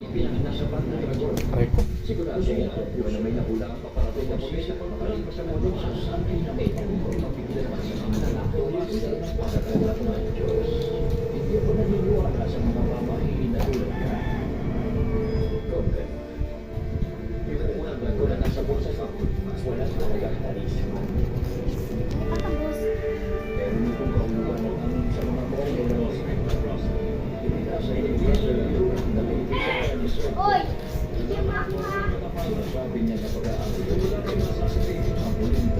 Try ko. Sigurado na may nakulang paparating na pulis na makalipas sa modern society na may mapigilan naman sa mga lalaki sa tulad ng Diyos. Hindi ako naniniwala sa mga mamahiin na tulad ka. Problem. Yung unang lago na nasa bulsa ko, wala sa talagang talis. Pero hindi kong kauluan ng amin sa mga problem na hindi nasa iyo na may ibig sa Oy! Hindi mo ako ha! sinasabi niya na pag-aari ko ang bulinda.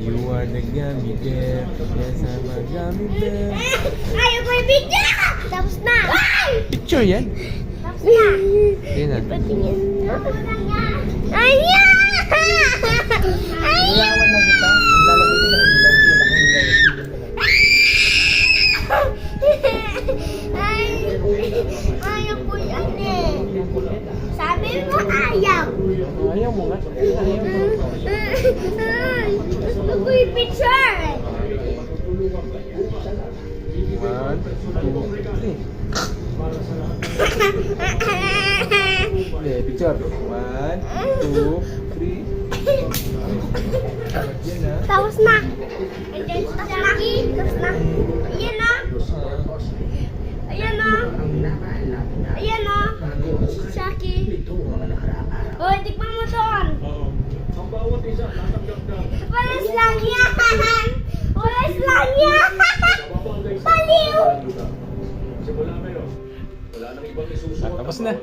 You are the gummy bear. Yes, I'm a gummy bear. Ayaw ko yung video! Tapos na! Picture yan. Tapos na! Yan na. Patingin na. Ayan! Ayan! na kita. Lalagay na ilaw siya. Ayaw ko yan eh. Sabi mo ayaw. Ayaw mo nga. Ayaw mo. Gusto ko yung picture eh. 1, 2, 3. Okay, picture. 1, 2, 3. Yan na. Tapos na. And then, tapos na. Tapos na. Ayan na. Ayan na. Ayan na. Shaki. Hoy, tikman mo doon. Walas lang yan. Walas lang yan. Baliw. Simula ngayon, wala nang ibang isusunod. Tapos na.